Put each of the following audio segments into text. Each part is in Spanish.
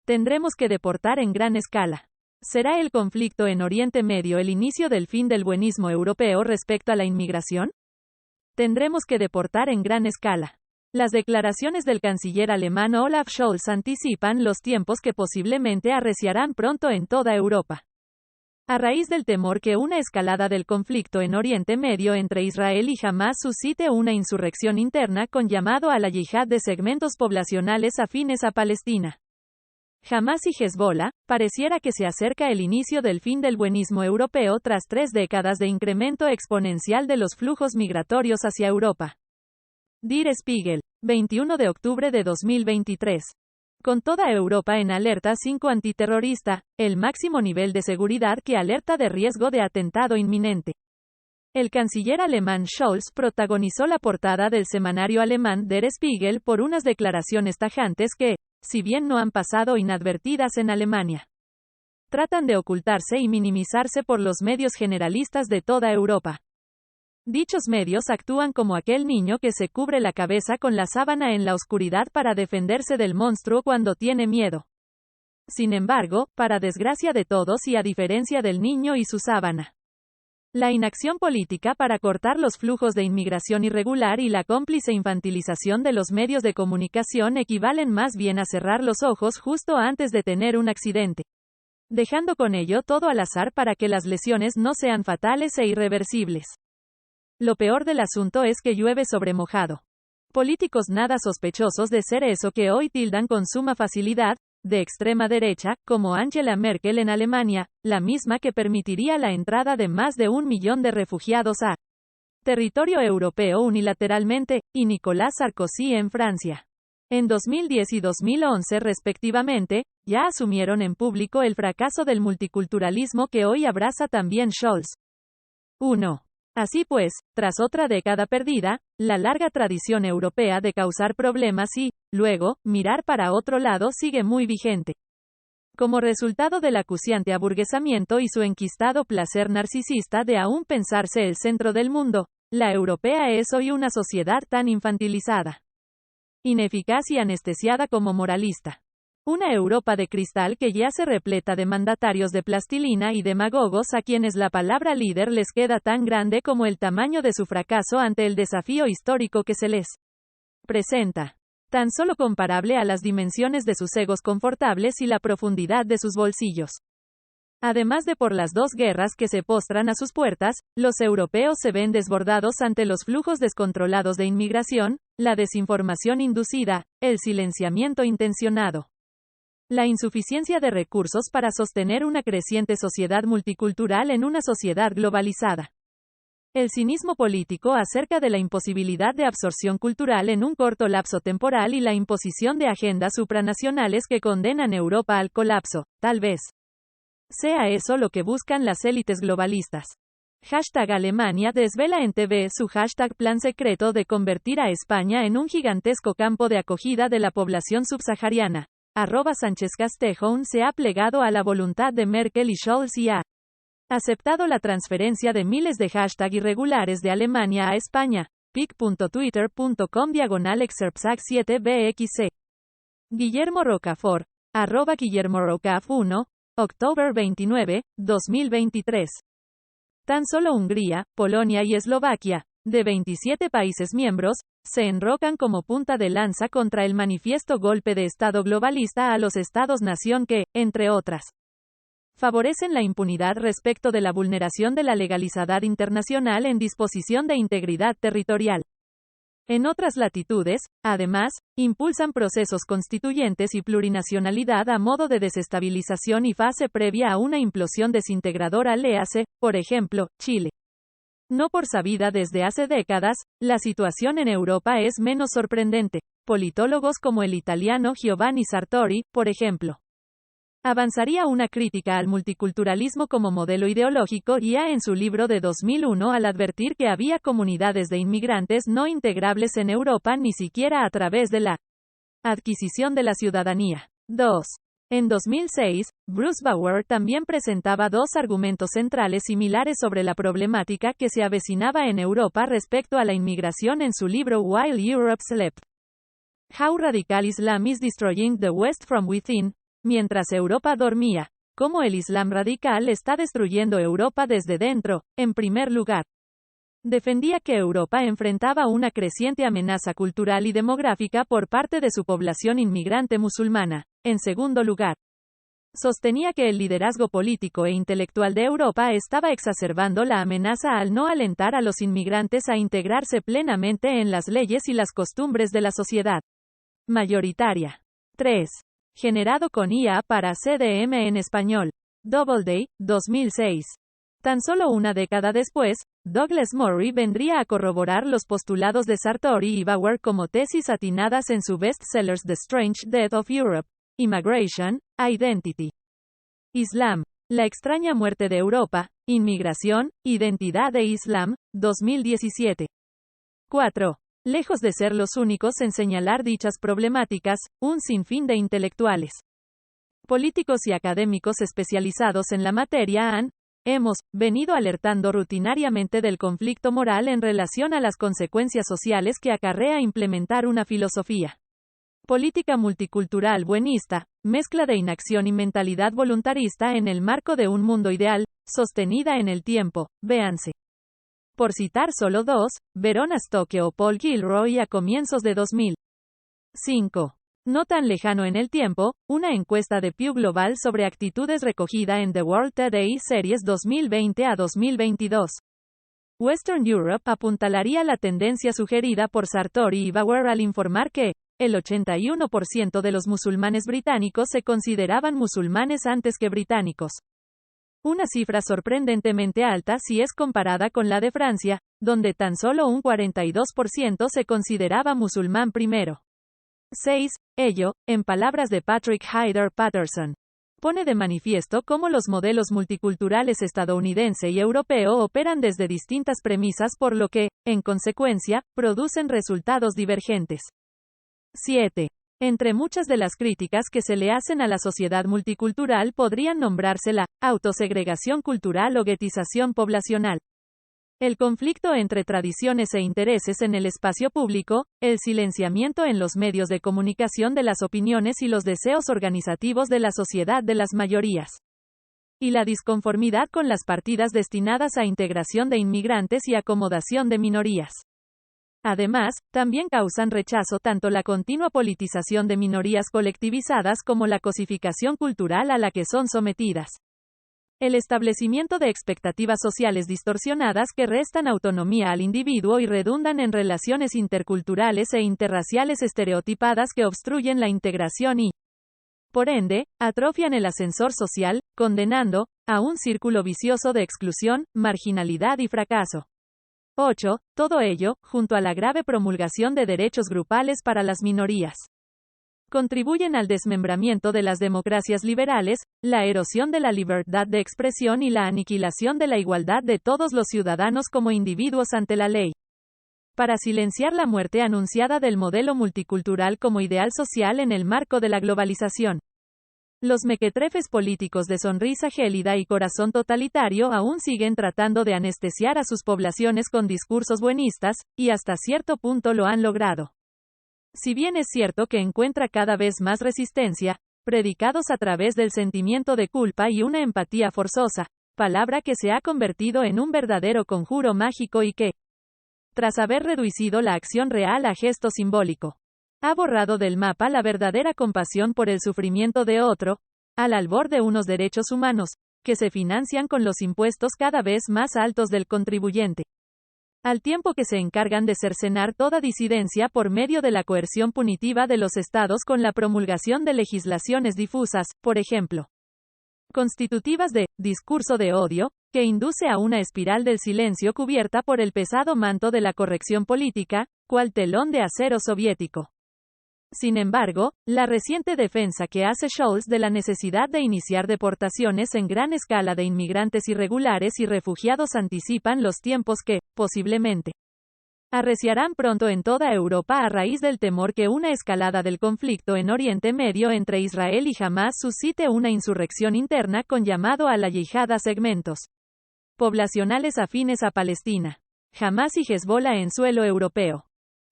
Tendremos que deportar en gran escala. ¿Será el conflicto en Oriente Medio el inicio del fin del buenismo europeo respecto a la inmigración? Tendremos que deportar en gran escala. Las declaraciones del canciller alemán Olaf Scholz anticipan los tiempos que posiblemente arreciarán pronto en toda Europa. A raíz del temor que una escalada del conflicto en Oriente Medio entre Israel y Hamás suscite una insurrección interna con llamado a la yihad de segmentos poblacionales afines a Palestina. Hamás y Hezbollah, pareciera que se acerca el inicio del fin del buenismo europeo tras 3 décadas de incremento exponencial de los flujos migratorios hacia Europa. Der Spiegel, 21 de octubre de 2023. Con toda Europa en alerta 5 antiterrorista, el máximo nivel de seguridad que alerta de riesgo de atentado inminente. El canciller alemán Scholz protagonizó la portada del semanario alemán Der Spiegel por unas declaraciones tajantes que, si bien no han pasado inadvertidas en Alemania, tratan de ocultarse y minimizarse por los medios generalistas de toda Europa. Dichos medios actúan como aquel niño que se cubre la cabeza con la sábana en la oscuridad para defenderse del monstruo cuando tiene miedo. Sin embargo, para desgracia de todos y a diferencia del niño y su sábana, la inacción política para cortar los flujos de inmigración irregular y la cómplice infantilización de los medios de comunicación equivalen más bien a cerrar los ojos justo antes de tener un accidente, dejando con ello todo al azar para que las lesiones no sean fatales e irreversibles. Lo peor del asunto es que llueve sobre mojado. Políticos nada sospechosos de ser eso que hoy tildan con suma facilidad de extrema derecha, como Angela Merkel en Alemania, la misma que permitiría la entrada de más de 1 millón de refugiados a territorio europeo unilateralmente, y Nicolas Sarkozy en Francia. En 2010 y 2011 respectivamente, ya asumieron en público el fracaso del multiculturalismo que hoy abraza también Scholz. 1. Así pues, tras otra década perdida, la larga tradición europea de causar problemas y, luego, mirar para otro lado sigue muy vigente. Como resultado del acuciante aburguesamiento y su enquistado placer narcisista de aún pensarse el centro del mundo, la europea es hoy una sociedad tan infantilizada, ineficaz y anestesiada como moralista. Una Europa de cristal que yace repleta de mandatarios de plastilina y demagogos a quienes la palabra líder les queda tan grande como el tamaño de su fracaso ante el desafío histórico que se les presenta, tan solo comparable a las dimensiones de sus egos confortables y la profundidad de sus bolsillos. Además de por las 2 guerras que se postran a sus puertas, los europeos se ven desbordados ante los flujos descontrolados de inmigración, la desinformación inducida, el silenciamiento intencionado, la insuficiencia de recursos para sostener una creciente sociedad multicultural en una sociedad globalizada, el cinismo político acerca de la imposibilidad de absorción cultural en un corto lapso temporal y la imposición de agendas supranacionales que condenan Europa al colapso, tal vez sea eso lo que buscan las élites globalistas. Alemania desvela en TV su plan secreto de convertir a España en un gigantesco campo de acogida de la población subsahariana. Sánchez Castejón se ha plegado a la voluntad de Merkel y Scholz y ha aceptado la transferencia de miles de irregulares de Alemania a España. pic.twitter.com/excerptsac7bxc. Guillermo Rocafort, @GuillermoRocaf1, octubre 29, 2023. Tan solo Hungría, Polonia y Eslovaquia, de 27 países miembros, se enrocan como punta de lanza contra el manifiesto golpe de Estado globalista a los Estados-nación que, entre otras, favorecen la impunidad respecto de la vulneración de la legalidad internacional en disposición de integridad territorial. En otras latitudes, además, impulsan procesos constituyentes y plurinacionalidad a modo de desestabilización y fase previa a una implosión desintegradora, léase, por ejemplo, Chile. No por sabida desde hace décadas, la situación en Europa es menos sorprendente. Politólogos como el italiano Giovanni Sartori, por ejemplo, avanzaría una crítica al multiculturalismo como modelo ideológico y en su libro de 2001 al advertir que había comunidades de inmigrantes no integrables en Europa ni siquiera a través de la adquisición de la ciudadanía. 2. En 2006, Bruce Bauer también presentaba 2 argumentos centrales similares sobre la problemática que se avecinaba en Europa respecto a la inmigración en su libro While Europe Slept. How Radical Islam is Destroying the West from Within, mientras Europa dormía, cómo el Islam radical está destruyendo Europa desde dentro, en primer lugar. Defendía que Europa enfrentaba una creciente amenaza cultural y demográfica por parte de su población inmigrante musulmana. En segundo lugar, sostenía que el liderazgo político e intelectual de Europa estaba exacerbando la amenaza al no alentar a los inmigrantes a integrarse plenamente en las leyes y las costumbres de la sociedad mayoritaria. 3. Generado con IA para CDM en español. Doubleday, 2006. Tan solo una década después, Douglas Murray vendría a corroborar los postulados de Sartori y Bauer como tesis atinadas en su bestsellers The Strange Death of Europe, Immigration, Identity, Islam, La extraña muerte de Europa, Inmigración, Identidad e Islam, 2017. 4. Lejos de ser los únicos en señalar dichas problemáticas, un sinfín de intelectuales, políticos y académicos especializados en la materia hemos venido alertando rutinariamente del conflicto moral en relación a las consecuencias sociales que acarrea implementar una filosofía política multicultural buenista, mezcla de inacción y mentalidad voluntarista en el marco de un mundo ideal, sostenida en el tiempo, véanse. Por citar solo dos, Verona Stoke o Paul Gilroy a comienzos de 2005. No tan lejano en el tiempo, una encuesta de Pew Global sobre actitudes recogida en The World Today Series 2020 a 2022. Western Europe apuntalaría la tendencia sugerida por Sartori y Bauer al informar que el 81% de los musulmanes británicos se consideraban musulmanes antes que británicos. Una cifra sorprendentemente alta si es comparada con la de Francia, donde tan solo un 42% se consideraba musulmán primero. 6. Ello, en palabras de Patrick Hyder Patterson, pone de manifiesto cómo los modelos multiculturales estadounidense y europeo operan desde distintas premisas por lo que, en consecuencia, producen resultados divergentes. 7. Entre muchas de las críticas que se le hacen a la sociedad multicultural podrían nombrarse la autosegregación cultural o guetización poblacional, el conflicto entre tradiciones e intereses en el espacio público, el silenciamiento en los medios de comunicación de las opiniones y los deseos organizativos de la sociedad de las mayorías, y la disconformidad con las partidas destinadas a integración de inmigrantes y acomodación de minorías. Además, también causan rechazo tanto la continua politización de minorías colectivizadas como la cosificación cultural a la que son sometidas. El establecimiento de expectativas sociales distorsionadas que restan autonomía al individuo y redundan en relaciones interculturales e interraciales estereotipadas que obstruyen la integración y, por ende, atrofian el ascensor social, condenando a un círculo vicioso de exclusión, marginalidad y fracaso. 8. Todo ello, junto a la grave promulgación de derechos grupales para las minorías, contribuyen al desmembramiento de las democracias liberales, la erosión de la libertad de expresión y la aniquilación de la igualdad de todos los ciudadanos como individuos ante la ley. Para silenciar la muerte anunciada del modelo multicultural como ideal social en el marco de la globalización. Los mequetrefes políticos de sonrisa gélida y corazón totalitario aún siguen tratando de anestesiar a sus poblaciones con discursos buenistas, y hasta cierto punto lo han logrado. Si bien es cierto que encuentra cada vez más resistencia, predicados a través del sentimiento de culpa y una empatía forzosa, palabra que se ha convertido en un verdadero conjuro mágico y que, tras haber reducido la acción real a gesto simbólico, ha borrado del mapa la verdadera compasión por el sufrimiento de otro, al albor de unos derechos humanos, que se financian con los impuestos cada vez más altos del contribuyente. Al tiempo que se encargan de cercenar toda disidencia por medio de la coerción punitiva de los estados con la promulgación de legislaciones difusas, por ejemplo, constitutivas de discurso de odio, que induce a una espiral del silencio cubierta por el pesado manto de la corrección política, cual telón de acero soviético. Sin embargo, la reciente defensa que hace Scholz de la necesidad de iniciar deportaciones en gran escala de inmigrantes irregulares y refugiados anticipan los tiempos que, posiblemente, arreciarán pronto en toda Europa a raíz del temor que una escalada del conflicto en Oriente Medio entre Israel y Hamás suscite una insurrección interna con llamado a la yihad a segmentos poblacionales afines a Palestina, Hamás y Hezbollah en suelo europeo.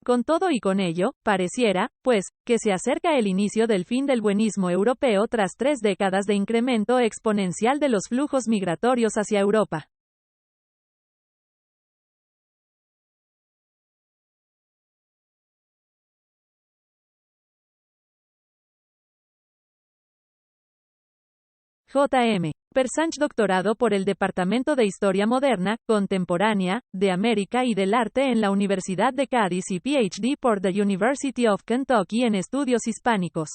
Con todo y con ello, pareciera, pues, que se acerca el inicio del fin del buenismo europeo tras 3 décadas de incremento exponencial de los flujos migratorios hacia Europa. J.M. Persanch, doctorado por el Departamento de Historia Moderna, Contemporánea, de América y del Arte en la Universidad de Cádiz y Ph.D. por the University of Kentucky en Estudios Hispánicos.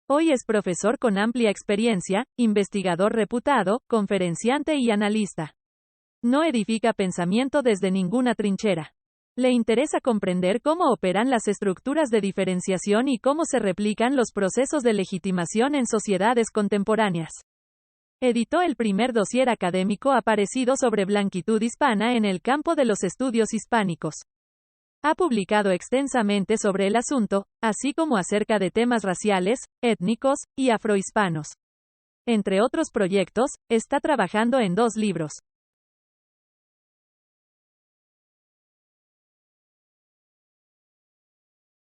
Hoy es profesor con amplia experiencia, investigador reputado, conferenciante y analista. No edifica pensamiento desde ninguna trinchera. Le interesa comprender cómo operan las estructuras de diferenciación y cómo se replican los procesos de legitimación en sociedades contemporáneas. Editó el primer dossier académico aparecido sobre blanquitud hispana en el campo de los estudios hispánicos. Ha publicado extensamente sobre el asunto, así como acerca de temas raciales, étnicos y afrohispanos. Entre otros proyectos, está trabajando en 2 libros.